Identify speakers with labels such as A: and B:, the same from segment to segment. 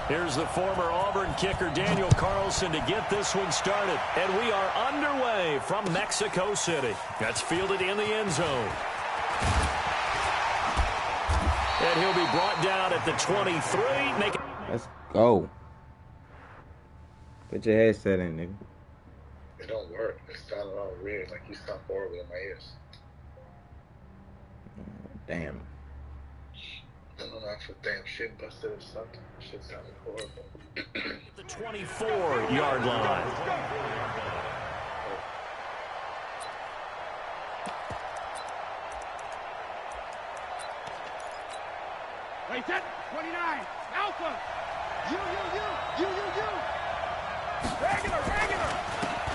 A: Here's the former Auburn kicker Daniel Carlson to get this one started. And we are underway from Mexico City. That's fielded in the end zone. And he'll be brought down at the 23.
B: Let's go. Put your headset in, nigga.
C: It don't work. It sounded all weird, like you sound horribly in my ears.
B: Damn.
C: I don't know if a damn shit busted or something. Shit sounded horrible.
A: The 24-yard line.
D: Wait, that 29. Alpha. You. Regular.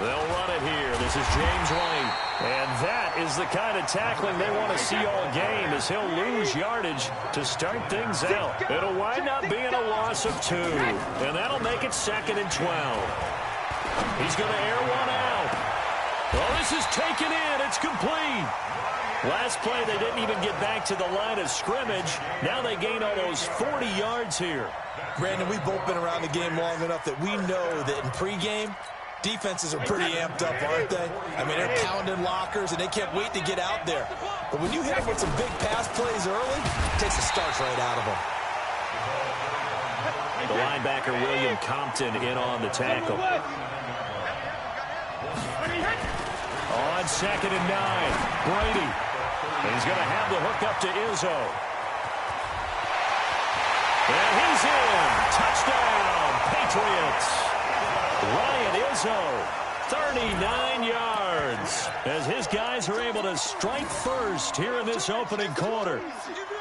A: They'll run it here. This is James White. And that is the kind of tackling they want to see all game, as he'll lose yardage to start things out. It'll wind up being a loss of 2. And that'll make it 2nd and 12. He's going to air one out. Oh, this is taken in. It's complete. Last play, they didn't even get back to the line of scrimmage. Now they gain almost 40 yards here.
E: Brandon, we've both been around the game long enough that we know that in pregame, defenses are pretty amped up, aren't they? I mean, they're pounding lockers, and they can't wait to get out there. But when you hit them with some big pass plays early, it takes the starch right out of them.
A: The linebacker, William Compton, in on the tackle. On 2nd and 9, Brady. And he's going to have the hook up to Izzo. And he's in. Touchdown, Patriots. Ryan Izzo, 39 yards, as his guys are able to strike first here in this opening quarter.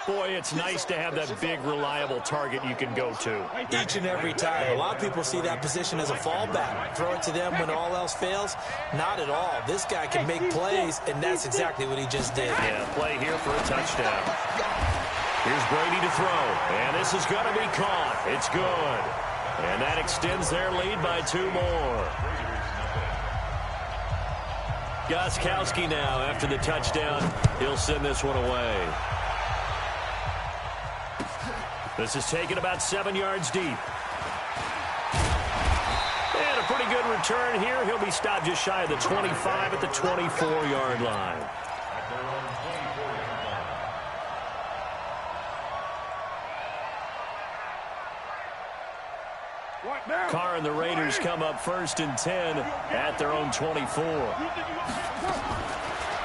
A: Boy, it's nice to have that big, reliable target you can go to.
E: Each and every time. A lot of people see that position as a fallback. Throw it to them when all else fails. Not at all. This guy can make plays, and that's exactly what he just did.
A: Yeah, play here for a touchdown. Here's Brady to throw, and this is going to be caught. It's good. And that extends their lead by 2 more. Gostkowski now after the touchdown. He'll send this one away. This is taken about 7 yards deep. And a pretty good return here. He'll be stopped just shy of the 25 at the 24-yard line. Carr and the Raiders come up 1st and 10 at their own 24.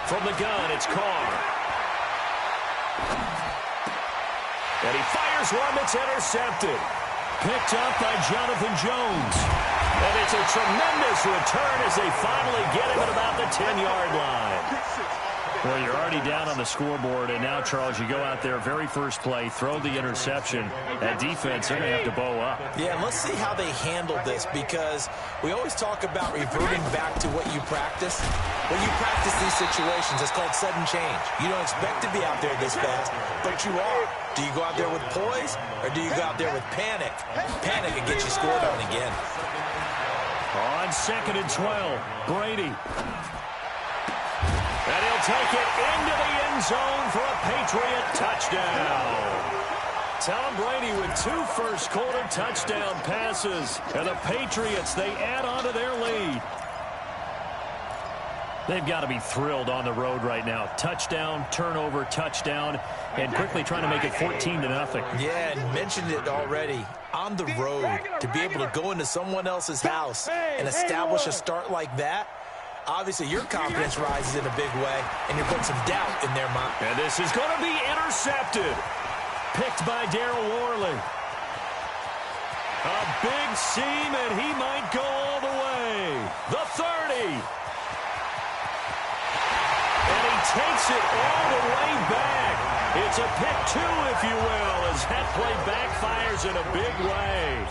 A: From the gun, it's Carr. And he fires one that's intercepted. Picked up by Jonathan Jones. And it's a tremendous return as they finally get him at about the 10-yard line. Well, you're already down on the scoreboard, and now, Charles, you go out there, very first play, throw the interception. That defense, they're going to have to bow up.
E: Yeah, and let's see how they handle this, because we always talk about reverting back to what you practice. When you practice these situations, it's called sudden change. You don't expect to be out there this fast, but you are. Do you go out there with poise, or do you go out there with panic? Panic can get you scored on again.
A: On 2nd and 12, Brady. And he'll take it into the end zone for a Patriot touchdown. Tom Brady with 2 first-quarter touchdown passes. And the Patriots, they add on to their lead. They've got to be thrilled on the road right now. Touchdown, turnover, touchdown, and quickly trying to make it 14-0.
E: Yeah, and mentioned it already. On the road, to be able to go into someone else's house and establish a start like that, obviously your confidence rises in a big way, and you're putting some doubt in their mind.
A: And this is going to be intercepted. Picked by Darryl Worley. A big seam, and he might go all the way. The 30. And he takes it all the way back. It's a pick 2, if you will, as that play backfires in a big way.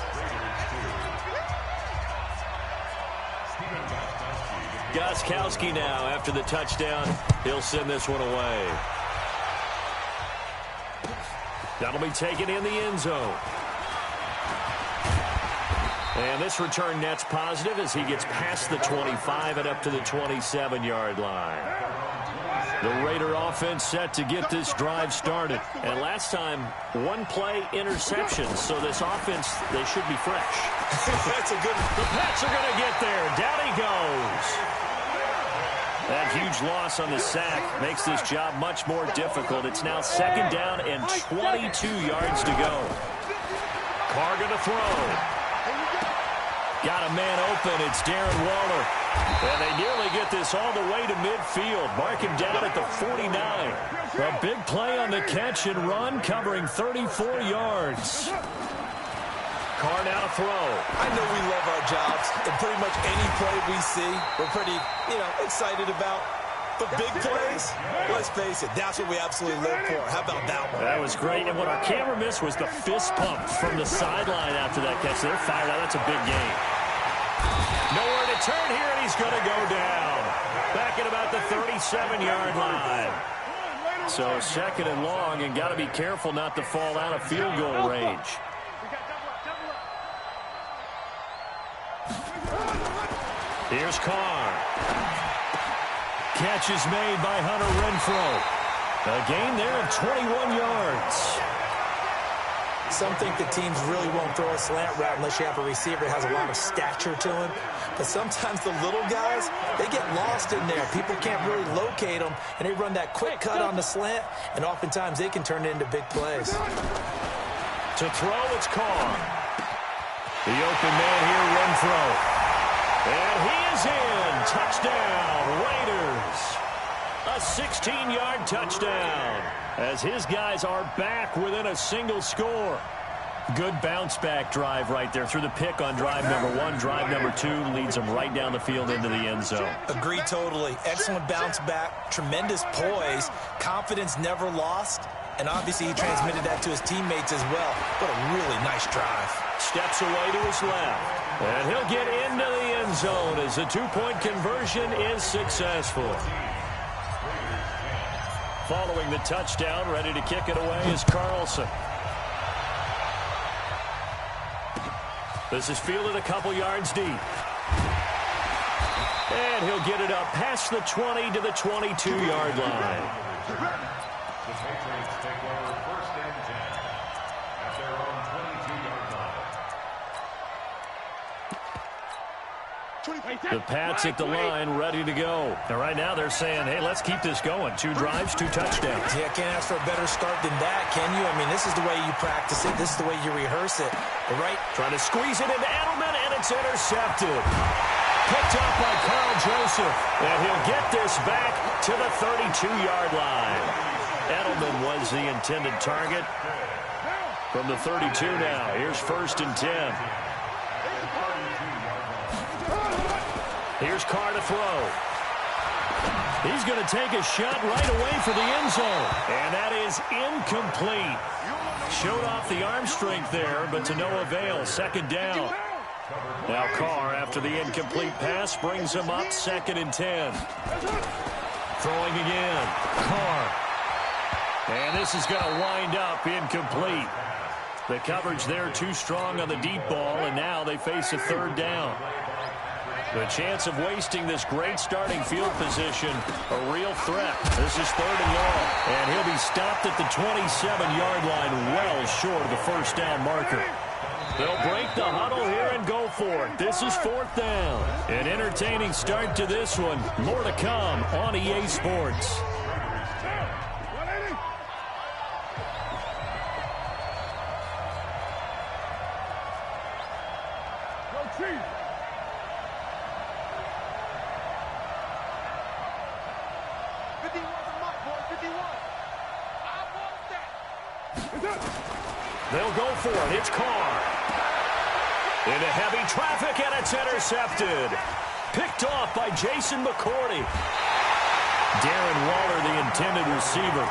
A: Gostkowski now after the touchdown. He'll send this one away. That'll be taken in the end zone. And this return net's positive as he gets past the 25 and up to the 27-yard line. The Raider offense set to get this drive started. And last time, one play interception. So this offense, they should be fresh.
E: That's a good one.
A: The Pats are going to get there. Down he goes. That huge loss on the sack makes this job much more difficult. It's now 2nd down and 22 yards to go. Carr going to throw. Got a man open. It's Darren Waller. And they nearly get this all the way to midfield. Mark him down at the 49. A big play on the catch and run, covering 34 yards. Carr now to throw.
E: I know we love our jobs, and pretty much any play we see, we're pretty, excited about. But big plays, let's face it, that's what we absolutely live for. How about that one?
A: That was great. And what our camera missed was the fist pump from the sideline after that catch. They're fired out. That's a big game. Nowhere to turn here, and he's going to go down. Back at about the 37-yard line. So 2nd and long, and got to be careful not to fall out of field goal range. Here's Carr. Catch is made by Hunter Renfrow. A gain there of 21 yards.
E: Some think the teams really won't throw a slant route unless you have a receiver that has a lot of stature to him. But sometimes the little guys, they get lost in there. People can't really locate them, and they run that quick cut on the slant, and oftentimes they can turn it into big plays.
A: To throw, it's Carr. The open man here, Renfrow. And he is in. Touchdown, Raiders. A 16-yard touchdown as his guys are back within a single score. Good bounce-back drive right there through the pick on drive number 1. Drive number 2 leads them right down the field into the end zone.
E: Agree totally. Excellent bounce back, tremendous poise, confidence never lost, and obviously he transmitted that to his teammates as well. What a really nice drive.
A: Steps away to his left. And he'll get into the end zone as the 2-point conversion is successful. Following the touchdown, ready to kick it away is Carlson. This is fielded a couple yards deep. And he'll get it up past the 20 to the 22-yard line.
F: The Patriots take over 1st and 10 at their own 22-yard line.
A: The Pats at the line, ready to go. And right now they're saying, hey, let's keep this going. 2 drives, 2 touchdowns.
E: Yeah, can't ask for a better start than that, can you? I mean, this is the way you practice it. This is the way you rehearse it. All right?
A: Trying to squeeze it into Edelman, and it's intercepted. Picked up by Carl Joseph. And he'll get this back to the 32-yard line. Edelman was the intended target. From the 32 now, here's 1st and 10. Here's Carr to throw. He's going to take a shot right away for the end zone. And that is incomplete. Showed off the arm strength there, but to no avail. 2nd down. Now Carr, after the incomplete pass, brings him up 2nd and 10. Throwing again. Carr. And this is going to wind up incomplete. The coverage there too strong on the deep ball, and now they face a 3rd down. The chance of wasting this great starting field position, a real threat. This is 3rd and long, and he'll be stopped at the 27-yard line, well short of the 1st down marker. They'll break the huddle here and go for it. This is 4th down. An entertaining start to this one. More to come on EA Sports. They'll go for it. It's Carr. Into heavy traffic, and it's intercepted. Picked off by Jason McCourty. Darren Waller, the intended receiver.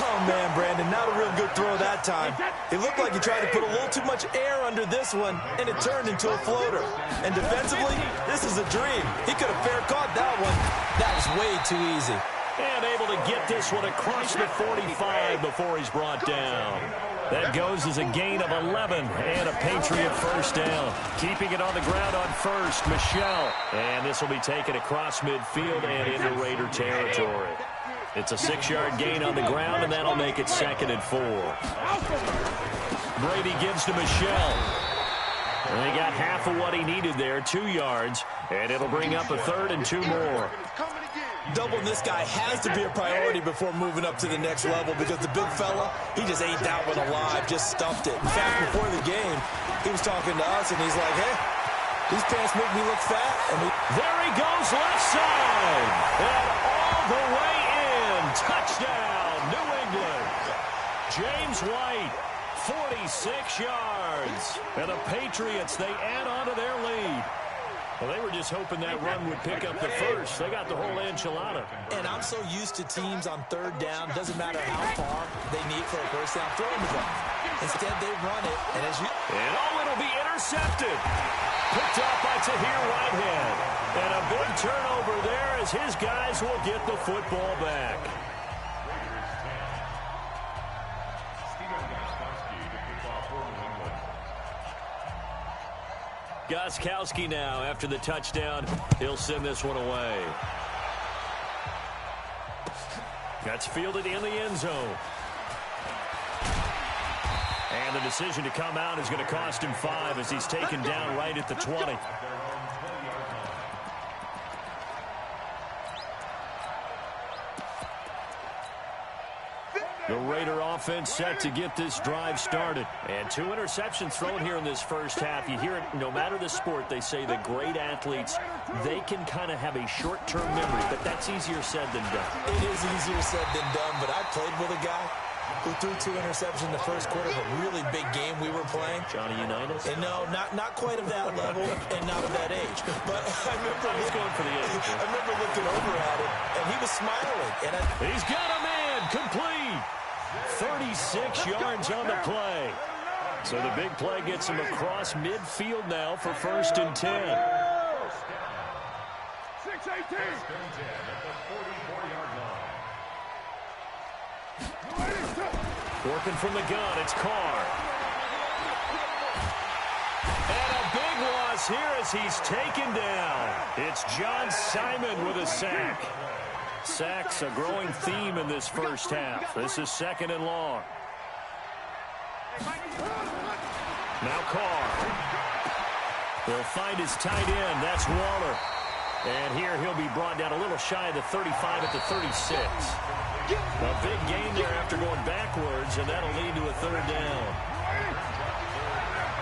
E: Oh, man, Brandon, not a real good throw that time. It looked like he tried to put a little too much air under this one, and it turned into a floater. And defensively, this is a dream. He could have fair caught that one. That was way too easy.
A: And able to get this one across the 45 before he's brought down. That goes as a gain of 11 and a Patriot 1st down. Keeping it on the ground on 1st, Michelle. And this will be taken across midfield and into Raider territory. It's a 6-yard gain on the ground, and that'll make it 2nd and 4. Brady gives to Michelle. And he got half of what he needed there, 2 yards, and it'll bring up a 3rd and 2 more.
E: Doubling this guy has to be a priority before moving up to the next level because the big fella, he just ate that one alive, just stuffed it. In fact, before the game, he was talking to us, and he's like, hey, these pants make me look fat. And
A: there he goes, left side, and all the way in. Touchdown, New England. James White, 46 yards. And the Patriots, they add on to their lead. Well, they were just hoping that run would pick up the first. They got the whole enchilada.
E: And I'm so used to teams on 3rd down, doesn't matter how far they need for a first down, throwing the ball. Instead, they run it, and
A: it'll be intercepted. Picked off by Tahir Whitehead. And a big turnover there as his guys will get the football back. Gostkowski now after the touchdown. He'll send this one away. That's fielded in the end zone. And the decision to come out is going to cost him 5 as he's taken down right at the 20. The Raider offense set to get this drive started. And 2 interceptions thrown here in this first half. You hear it, no matter the sport, they say the great athletes, they can kind of have a short-term memory, but that's easier said than done.
E: It is easier said than done, but I played with a guy who threw 2 interceptions in the first quarter of a really big game we were playing.
A: Johnny Unitas?
E: And no, not quite of that level and not of that age. But I remember
A: he's going for the age.
E: I remember looking over at him, and he was smiling. And
A: he's got a man complete. 36 yards on the play. So the big play gets him across midfield now for 1st and 10.
D: 6-18.
A: Working from the gun, it's Carr. And a big loss here as he's taken down. It's John Simon with a sack. Sacks a growing theme in this first half. This is 2nd and long. Now Carr. He'll find his tight end. That's Waller. And here he'll be brought down a little shy of the 35 at the 36. A big gain there after going backwards, and that'll lead to a 3rd down.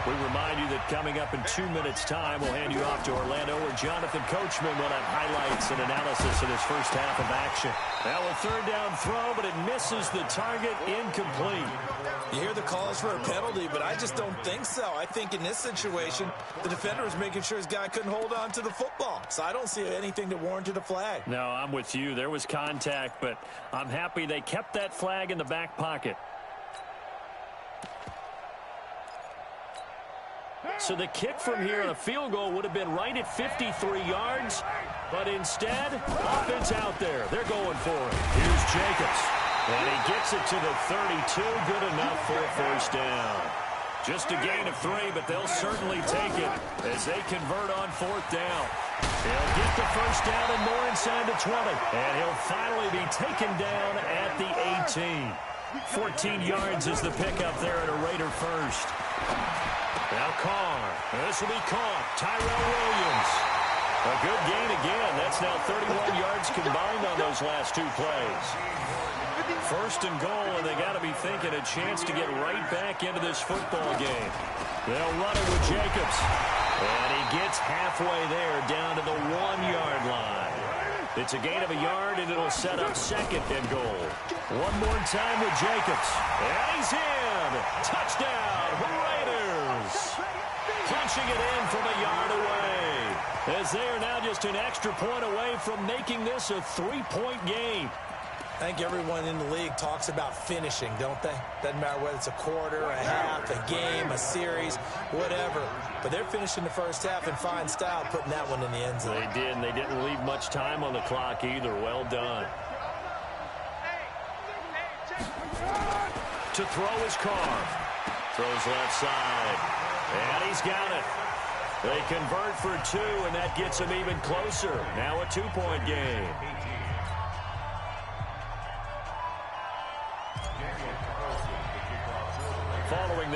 A: We remind you that coming up in 2 minutes' time, we'll hand you off to Orlando, where Jonathan Coachman will have highlights and analysis of his first half of action. Now a 3rd down throw, but it misses the target, incomplete.
E: You hear the calls for a penalty, but I just don't think so. I think in this situation, the defender was making sure his guy couldn't hold on to the football. So I don't see anything that warranted a flag.
A: No, I'm with you. There was contact, but I'm happy they kept that flag in the back pocket. So the kick from here on a field goal would have been right at 53 yards, but instead, offense out there. They're going for it. Here's Jacobs, and he gets it to the 32. Good enough for a 1st down. Just a gain of 3, but they'll certainly take it as they convert on 4th down. He'll get the 1st down and more inside the 20, and he'll finally be taken down at the 18. 14 yards is the pickup there at a Raider 1st. Now Carr. This will be caught. Tyrell Williams. A good gain again. That's now 31 yards combined on those last 2 plays. 1st and goal, and they got to be thinking a chance to get right back into this football game. They'll run it with Jacobs. And he gets halfway there down to the 1-yard line. It's a gain of a yard, and it'll set up 2nd and goal. One more time with Jacobs. And he's in. Touchdown, Raiders. Punching it in from a yard away. As they are now just an extra point away from making this a 3-point game.
E: I think everyone in the league talks about finishing, don't they? Doesn't matter whether it's a quarter, a half, a game, a series, whatever. But they're finishing the first half in fine style, putting that one in the end zone.
A: They did, and they didn't leave much time on the clock either. Well done. To throw his Carr. Throws left side. And he's got it. They convert for 2, and that gets them even closer. Now a 2-point game.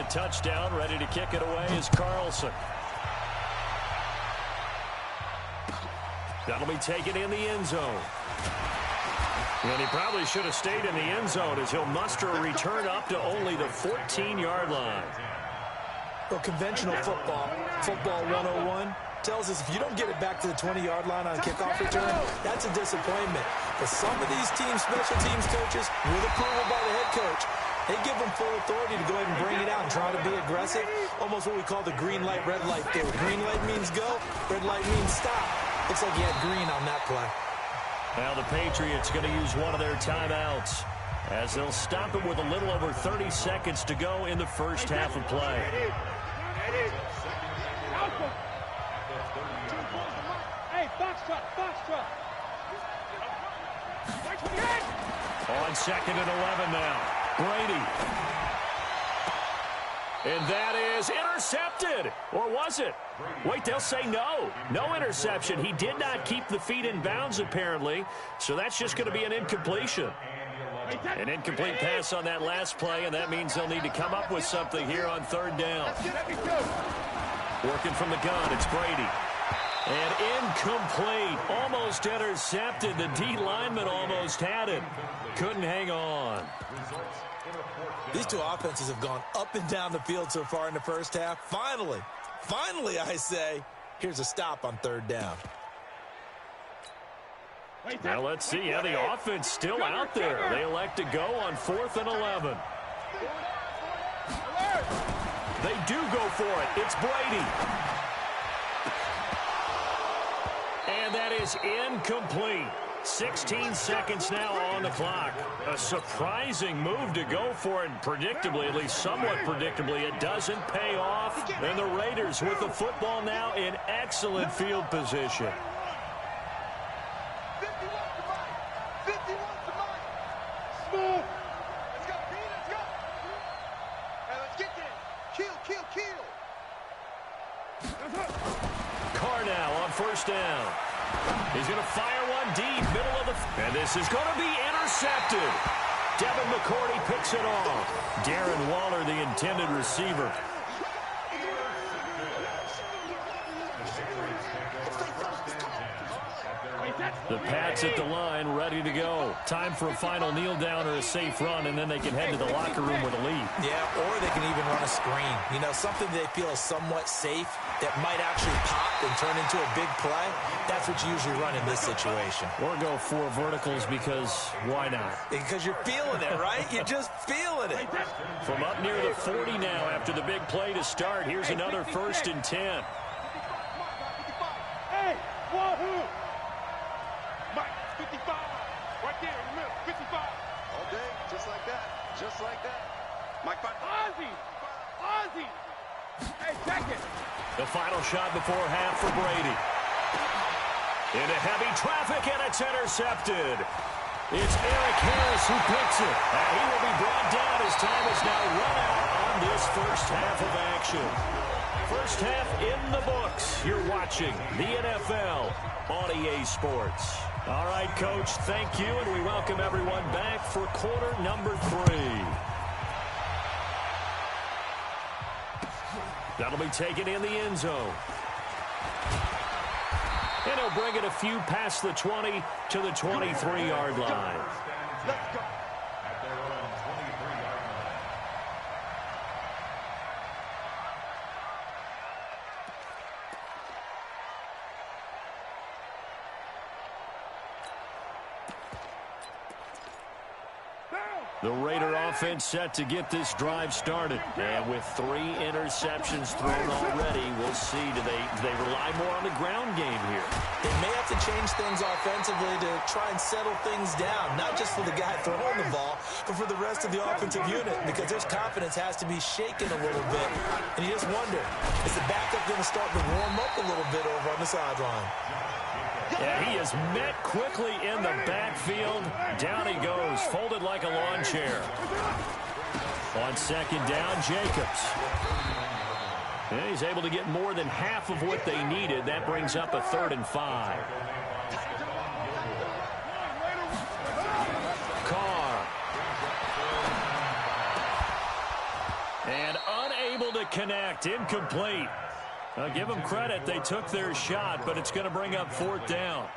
A: a touchdown. Ready to kick it away is Carlson. That'll be taken in the end zone. And he probably should have stayed in the end zone as he'll muster a return up to only the 14-yard line.
E: Well, conventional football 101, tells us if you don't get it back to the 20-yard line on a kickoff return, that's a disappointment. But some of these special teams coaches, with approval by the head coach, they give them full authority to go ahead and bring it out and try to be aggressive. Almost what we call the green light, red light theory. Green light means go, red light means stop. Looks like he had green on that play.
A: Now the Patriots going to use one of their timeouts as they'll stop it with a little over 30 seconds to go in the first half of play.
D: Hey, box truck, box truck.
A: On 2nd and 11 now. Brady. And that is intercepted. Or was it? Wait, they'll say no. No interception. He did not keep the feet in bounds, apparently. So that's just going to be an incompletion. An incomplete pass on that last play, and that means they'll need to come up with something here on 3rd down. Working from the gun, it's Brady. And incomplete. Almost intercepted. The D lineman almost had it. Couldn't hang on.
E: These two offenses have gone up and down the field so far in the first half. Finally, I say, here's a stop on 3rd down.
A: Now let's see how the offense still out there. They elect to go on 4th and 11. They do go for it. It's Brady. And that is incomplete. 16 seconds now on the clock. A surprising move to go for it. Predictably, at least somewhat predictably, it doesn't pay off. And the Raiders with the football now in excellent field position.
D: 51 to Mike. 51 to Mike. Smooth. Let's go, Pete. Let's go. Hey, let's get there. Kill.
A: Carr now on 1st down. He's going to fire one deep, middle of the... And this is going to be intercepted. Devin McCourty picks it off. Darren Waller, the intended receiver. The Pats at the line, ready to go. Time for a final kneel down or a safe run, and then they can head to the locker room with a lead.
E: Yeah, or they can even run a screen. You know, something they feel is somewhat safe that might actually pop and turn into a big play. That's what you usually run in this situation.
A: Or go 4 verticals because why not?
E: Because you're feeling it, right? You're just feeling it.
A: From up near the 40 now after the big play to start. Here's another 1st and 10.
D: Hey, wahoo! Mike, 55. Right there in the middle, 55. All day, just like that. Just like that. Mike, Ozzy! Hey, check it.
A: The final shot before half for Brady. Into heavy traffic, and it's intercepted. It's Eric Harris who picks it. And he will be brought down as time is now run out on this first half of action. First half in the books. You're watching the NFL on EA Sports. All right, Coach, thank you, and we welcome everyone back for quarter number 3. That'll be taken in the end zone. And he'll bring it a few past the 20 to the 23-yard line.
D: Let's go.
F: At their own 23-yard line.
A: The Raider offense set to get this drive started. And with 3 interceptions thrown already, we'll see. Do they rely more on the ground game here?
E: They may have to change things offensively to try and settle things down, not just for the guy throwing the ball, but for the rest of the offensive unit, because their confidence has to be shaken a little bit. And you just wonder, is the backup going to start to warm up a little bit over on the sideline?
A: Yeah, he is met quickly in the backfield. Down he goes, folded like a lawn chair. On 2nd down, Jacobs. And he's able to get more than half of what they needed. That brings up a 3rd and 5. Carr. And connect. Incomplete. Now, give them credit. They took their shot, but it's going to bring up 4th down.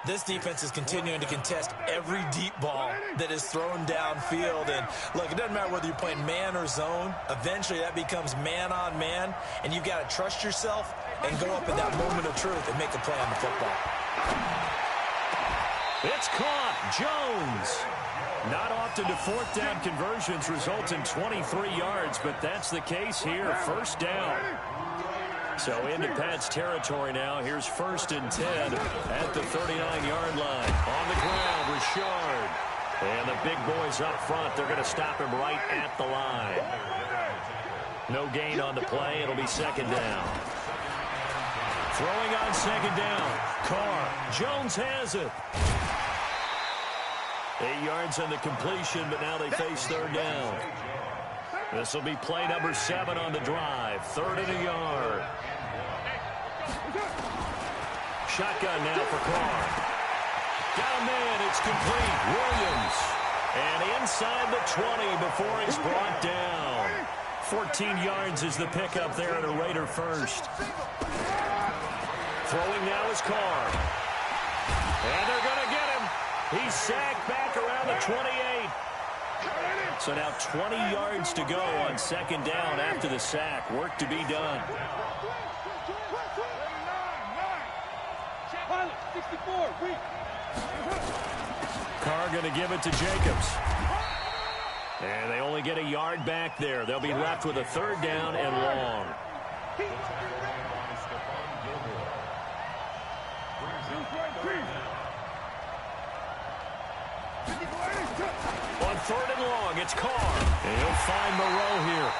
E: This defense is continuing to contest every deep ball that is thrown downfield. And, look, it doesn't matter whether you're playing man or zone. Eventually, that becomes man-on-man, and you've got to trust yourself and go up in that moment of truth and make a play on the football.
A: It's caught. Jones. Not often do 4th down conversions result in 23 yards, but that's the case here. 1st down. So into Pat's territory now. Here's 1st and 10 at the 39-yard line. On the ground, Richard. And the big boys up front, they're going to stop him right at the line. No gain on the play. It'll be 2nd down. Throwing on 2nd down. Carr. Jones has it. 8 yards on the completion, but now they face 3rd down. This will be play number 7 on the drive. 3rd and a yard. Shotgun now for Carr. Got a man. It's complete. Williams. And inside the 20 before he's brought down. 14 yards is the pickup there at a Raider first. Throwing now is Carr. And they're going to get him. He's sacked back around the 28. So now 20 yards to go on 2nd down after the sack. Work to be done. Carr going to give it to Jacobs. And they only get a yard back there. They'll be left with a 3rd down and long. On 3rd and long, it's Carr. And he'll find Moreau here.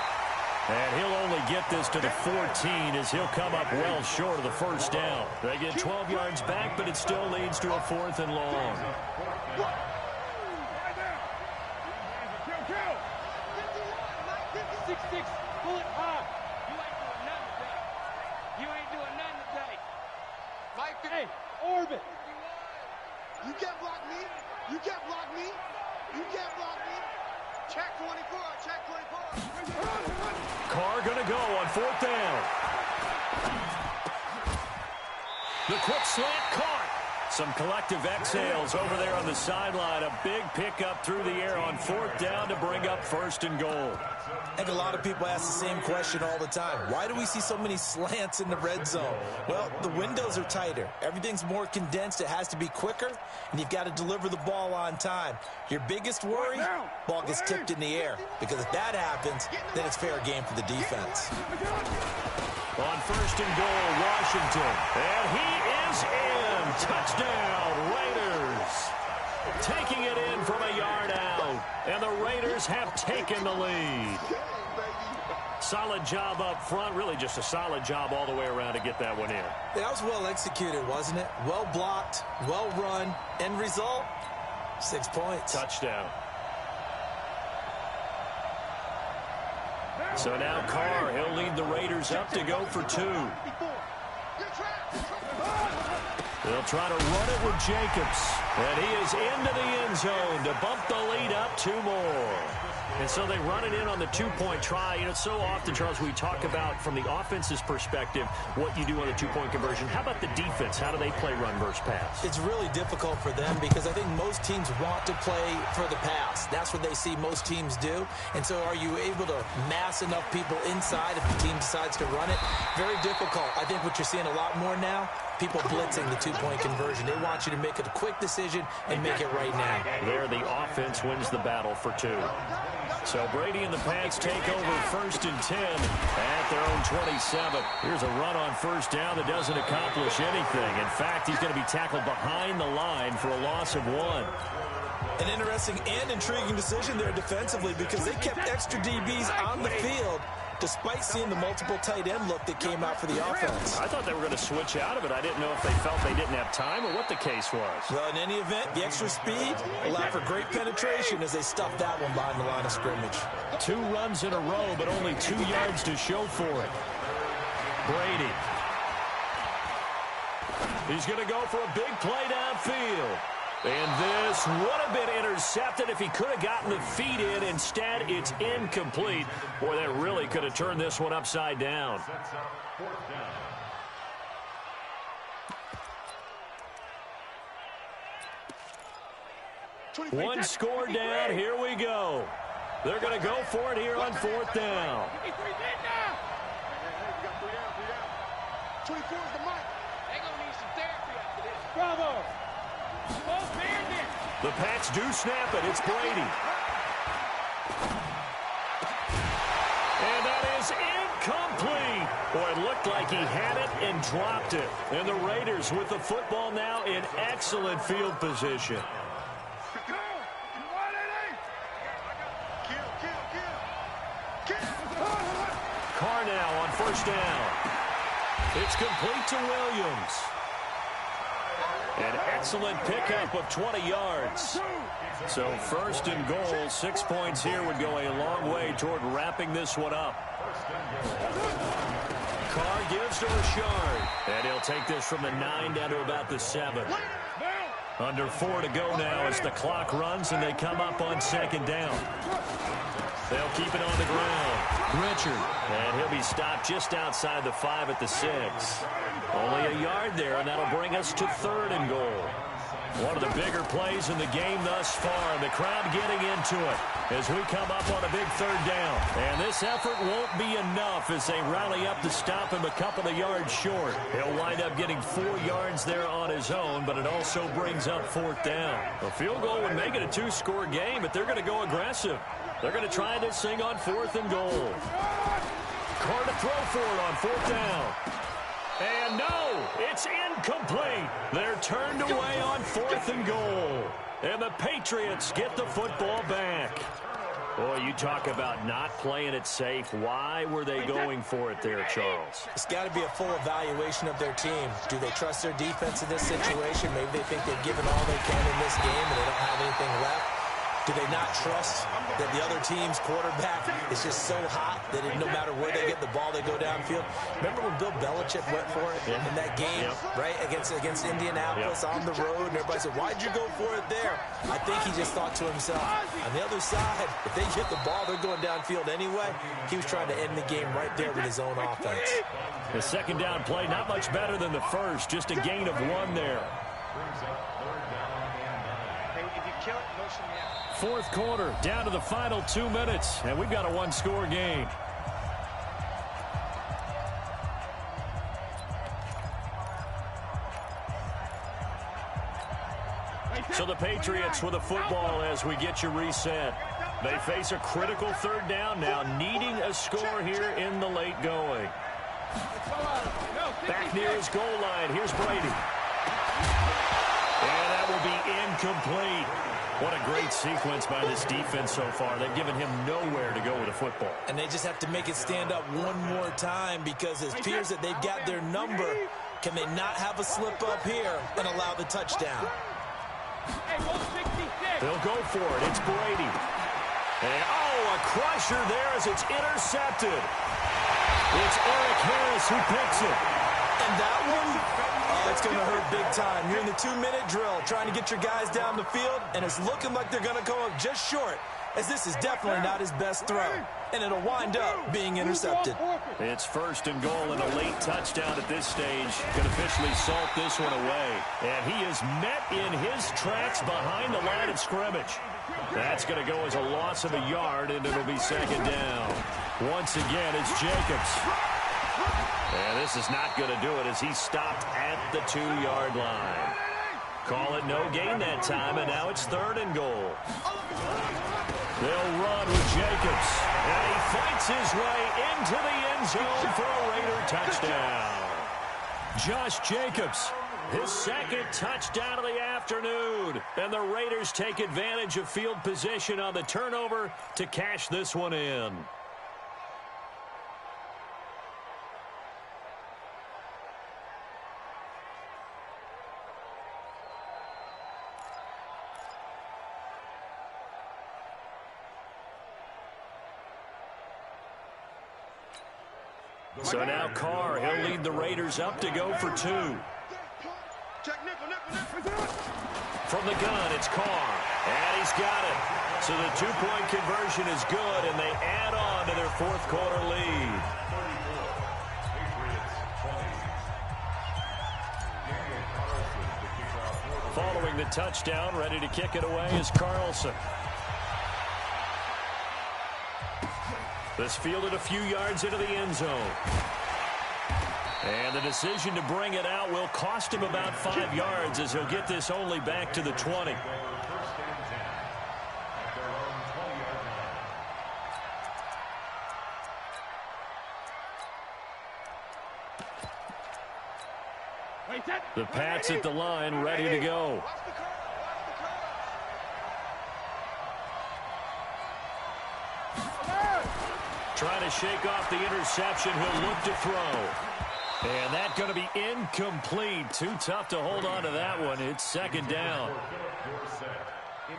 A: And he'll only get this to the 14 as he'll come up well short of the 1st down. They get 12 yards back, but it still leads to a 4th and long.
D: Pull it high. You ain't doing nothing today. Mike, hey, Orbit. You can't block me. You can't block me. You can't block me. Check 24. Check 24.
A: Carr going to go on 4th down. The quick slant caught. Some collective exhales over there on the sideline. A big pickup through the air on 4th down to bring up 1st and goal.
E: I think a lot of people ask the same question all the time. Why do we see so many slants in the red zone? Well, the windows are tighter. Everything's more condensed. It has to be quicker, and you've got to deliver the ball on time. Your biggest worry, ball gets tipped in the air, because if that happens, then it's fair game for the defense.
A: On 1st and goal, Washington. And he is in. Touchdown, Raiders. Taking it in from a yard out. And the Raiders have taken the lead. Solid job up front. Really just a solid job all the way around to get that one in.
E: That was well executed, wasn't it? Well blocked, well run. End result, 6 points.
A: Touchdown. So now Carr, he'll lead the Raiders up to go for 2. They'll try to run it with Jacobs. And he is into the end zone to bump the lead up 2 more. And so they run it in on the 2-point try. You know, so often, Charles, we talk about from the offense's perspective what you do on the 2-point conversion. How about the defense? How do they play run versus pass?
E: It's really difficult for them because I think most teams want to play for the pass. That's what they see most teams do. And so are you able to mass enough people inside if the team decides to run it? Very difficult. I think what you're seeing a lot more now, people blitzing the 2-point conversion. They want you to make a quick decision and make it right now.
A: There, the offense wins the battle for 2. So Brady and the Pats take over 1st and 10 at their own 27. Here's a run on 1st down that doesn't accomplish anything. In fact, he's going to be tackled behind the line for a loss of 1.
E: An interesting and intriguing decision there defensively because they kept extra DBs on the field despite seeing the multiple tight end look that came out for the offense.
A: I thought they were going to switch out of it. I didn't know if they felt they didn't have time or what the case was.
E: Well, in any event, the extra speed allowed for great penetration as they stuffed that one behind the line of scrimmage.
A: 2 runs in a row, but only 2 yards to show for it. Brady. He's going to go for a big play downfield. And this would have been intercepted if he could have gotten the feet in. Instead, it's incomplete. Boy, that really could have turned this one upside down. One score down. Here we go. They're going to go for it here on fourth down.
D: 24 is the mic. They're going to need some therapy after this. Bravo.
A: The Pats do snap it. It's Brady. And that is incomplete. Boy, it looked like he had it and dropped it. And the Raiders with the football now in excellent field position. Carr now on first down. It's complete to Williams. An excellent pickup of 20 yards. So first and goal, 6 points here would go a long way toward wrapping this one up. Carr gives to Rashard. And he'll take this from the 9 down to about the 7. Under 4 to go now as the clock runs and they come up on second down. They'll keep it on the ground. Richard. And he'll be stopped just outside the 5 at the 6. Only a yard there, and that'll bring us to third and goal. One of the bigger plays in the game thus far, and the crowd getting into it as we come up on a big third down. And this effort won't be enough as they rally up to stop him a couple of yards short. He'll wind up getting 4 yards there on his own, but it also brings up fourth down. A field goal would make it a 2-score game, but they're going to go aggressive. They're going to try this thing on fourth and goal. Carr to throw for it on fourth down. And no, it's incomplete. They're turned away on fourth and goal. And the Patriots get the football back. Boy, you talk about not playing it safe. Why were they going for it there, Charles?
E: It's got to be a full evaluation of their team. Do they trust their defense in this situation? Maybe they think they've given all they can in this game and they don't have anything left. Do they not trust that the other team's quarterback is just so hot that no matter where they get the ball, they go downfield? Remember when Bill Belichick went for it in that game, right, against Indianapolis on the road, and everybody said, why'd you go for it there? I think he just thought to himself, on the other side, if they get the ball, they're going downfield anyway. He was trying to end the game right there with his own offense.
A: The second down play, not much better than the first, just a gain of 1 there. Fourth quarter, down to the final 2 minutes, and we've got a 1-score game. So the Patriots with the football as we get you reset. They face a critical third down now, needing a score here in the late going. Back near his goal line, here's Brady. And that will be incomplete. What a great sequence by this defense so far. They've given him nowhere to go with the football.
E: And they just have to make it stand up one more time because it appears that they've got their number. Can they not have a slip up here and allow the touchdown?
A: They'll go for it. It's Brady. And, a crusher there as it's intercepted. It's Eric Harris who picks it.
E: And that one, it's going to hurt big time. You're in the 2-minute drill trying to get your guys down the field, and it's looking like they're going to go up just short, as this is definitely not his best throw. And it'll wind up being intercepted.
A: It's first and goal and a late touchdown at this stage. Can officially salt this one away. And he is met in his tracks behind the line of scrimmage. That's going to go as a loss of a yard, and it'll be second down. Once again, it's Jacobs. And this is not going to do it as he stopped at the 2-yard line. Call it no gain that time, and now it's third and goal. They'll run with Jacobs. And he fights his way into the end zone for a Raider touchdown. Josh Jacobs, his second touchdown of the afternoon. And the Raiders take advantage of field position on the turnover to cash this one in. So now Carr, he'll lead the Raiders up to go for 2. From the gun, it's Carr. And he's got it. So the two-point conversion is good, and they add on to their fourth quarter lead. Following the touchdown, ready to kick it away is Carlson. This fielded a few yards into the end zone. And the decision to bring it out will cost him about 5 yards as he'll get this only back to the 20. The Pats at the line, ready to go. Trying to shake off the interception. He'll look to throw. And that's going to be incomplete. Too tough to hold on to that one. It's second down.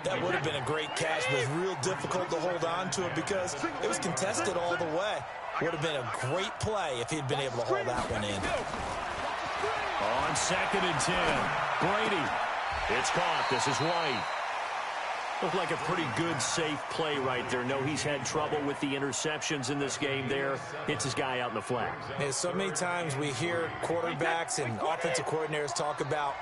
E: That would have been a great catch, but it was real difficult to hold on to it because it was contested all the way. Would have been a great play if he'd been able to hold that one in.
A: On 2nd and 10, Brady. It's caught. This is White. Looked like a pretty good, safe play right there. No, he's had trouble with the interceptions in this game there. Hits his guy out in the flat.
E: And so many times we hear quarterbacks and offensive coordinators talk about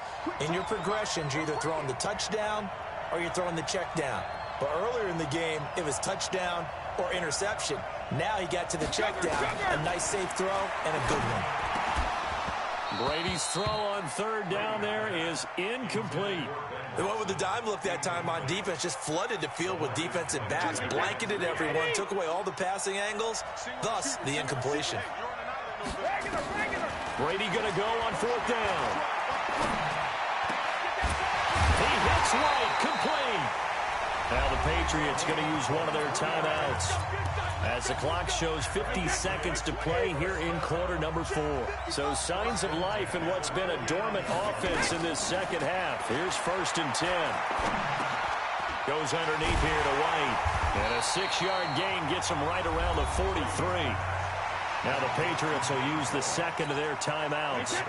E: in your progressions, you're either throwing the touchdown or you're throwing the check down. But earlier in the game, it was touchdown or interception. Now he got to the check down. A nice, safe throw and a good one.
A: Brady's throw on 3rd down there is incomplete.
E: They went with the dime look that time on defense, just flooded the field with defensive backs, blanketed everyone, took away all the passing angles, thus the incompletion.
A: Brady going to go on 4th down. He hits White, complete. Now the Patriots going to use one of their timeouts as the clock shows 50 seconds to play here in quarter number 4. So signs of life in what's been a dormant offense in this second half. Here's 1st and 10. Goes underneath here to White. And a 6-yard gain gets him right around the 43. Now the Patriots will use the second of their timeouts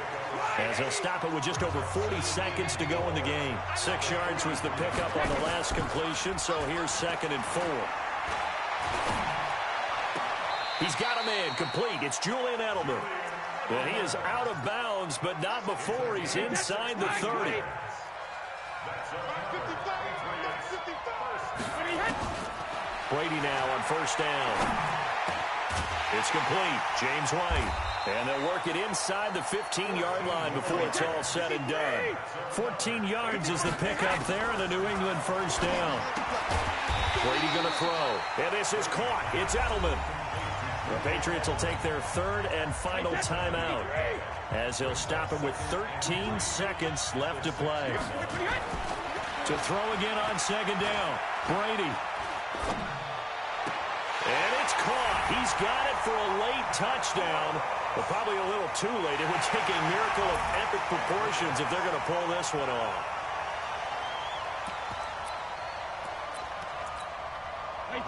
A: as they'll stop it with just over 40 seconds to go in the game. 6 yards was the pickup on the last completion, so here's 2nd and 4. He's got a man complete. It's Julian Edelman. And he is out of bounds, but not before he's inside the 30. Brady now on 1st down. It's complete. James White. And they'll work it inside the 15-yard line before it's all said and done. 14 yards is the pickup there, and a New England 1st down. Brady going to throw. And this is caught. It's Edelman. The Patriots will take their 3rd and final timeout as they'll stop it with 13 seconds left to play. To throw again on 2nd down. Brady. And it's caught. He's got it for a late touchdown, but probably a little too late. It would take a miracle of epic proportions if they're going to pull this one off.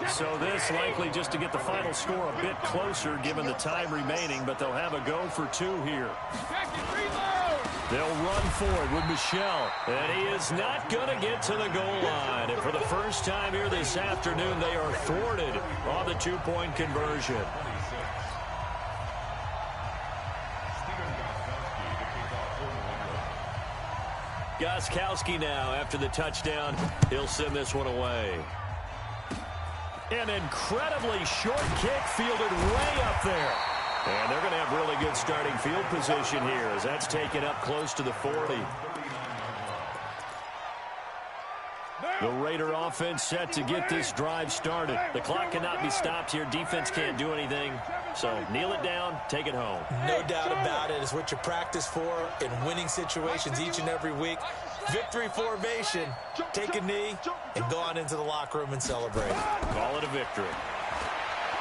A: So this likely just to get the final score a bit closer given the time remaining, but they'll have a go for 2 here. They'll run forward with Michel, and he is not going to get to the goal line. And for the first time here this afternoon, they are thwarted on the 2-point conversion. Gostkowski now after the touchdown. He'll send this one away. An incredibly short kick fielded way up there. And they're going to have really good starting field position here as that's taken up close to the 40. The Raider offense set to get this drive started. The clock cannot be stopped here. Defense can't do anything. So kneel it down, take it home.
E: No doubt about it. It's what you practice for in winning situations each and every week. Victory formation. Take a knee and go on into the locker room and celebrate.
A: Call it a victory.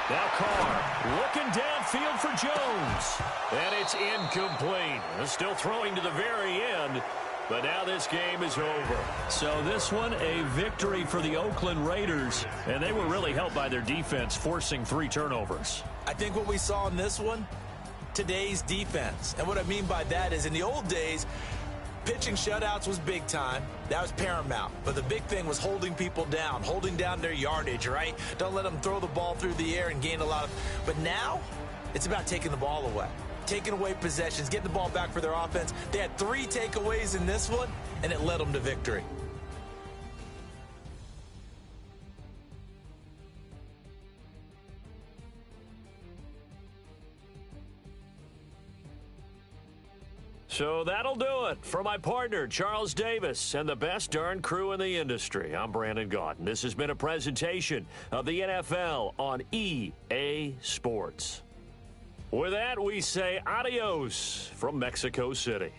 A: Now Carr looking downfield for Jones. And it's incomplete. Still throwing to the very end. But now this game is over. So this one, a victory for the Oakland Raiders. And they were really helped by their defense, forcing 3 turnovers.
E: I think what we saw in this one, today's defense. And what I mean by that is in the old days, Pitching shutouts was big time. That was paramount. But the big thing was holding people down, holding down their yardage, right? Don't let them throw the ball through the air and gain a lot of... But now, it's about taking the ball away. Taking away possessions, getting the ball back for their offense. They had 3 takeaways in this one, and it led them to victory.
A: So that'll do it for my partner, Charles Davis, and the best darn crew in the industry. I'm Brandon Gaudin. This has been a presentation of the NFL on EA Sports. With that, we say adios from Mexico City.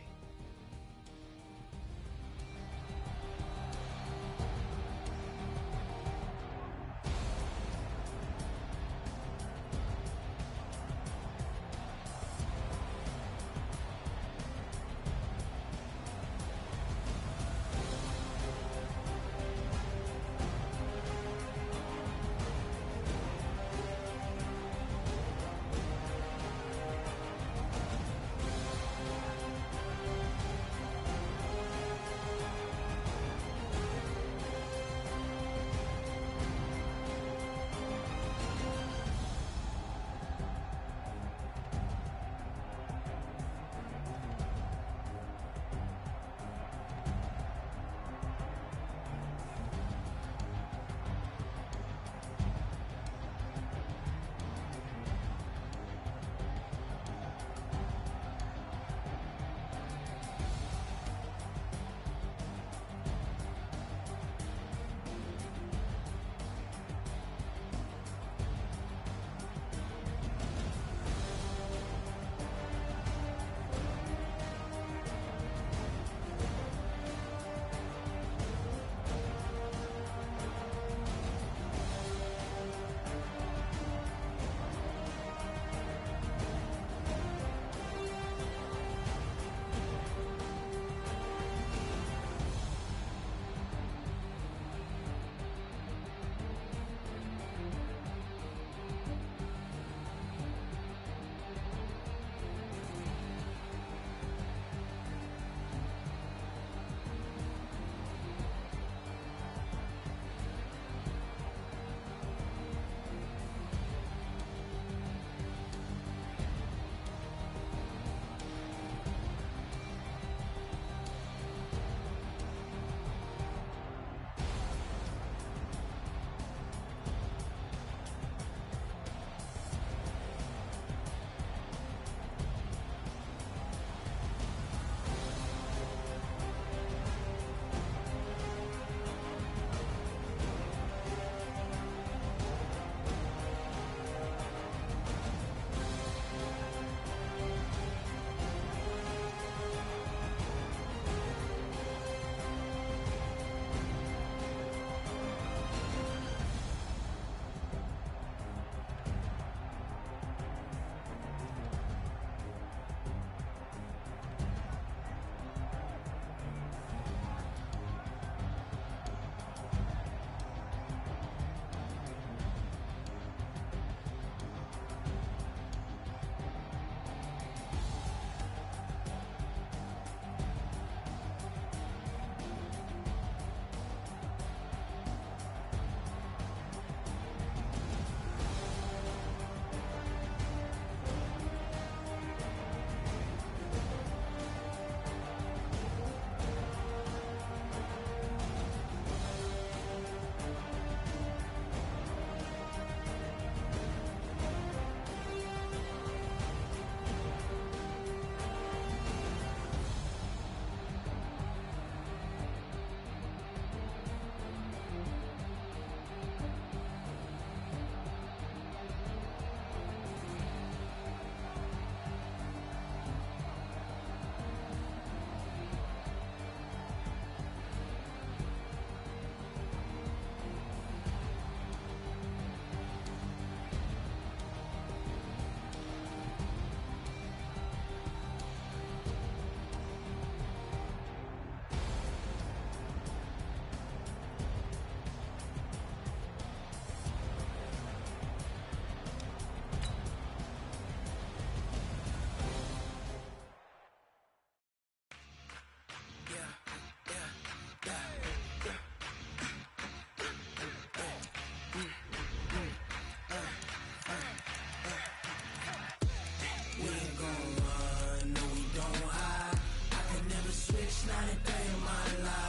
G: not a day in my life.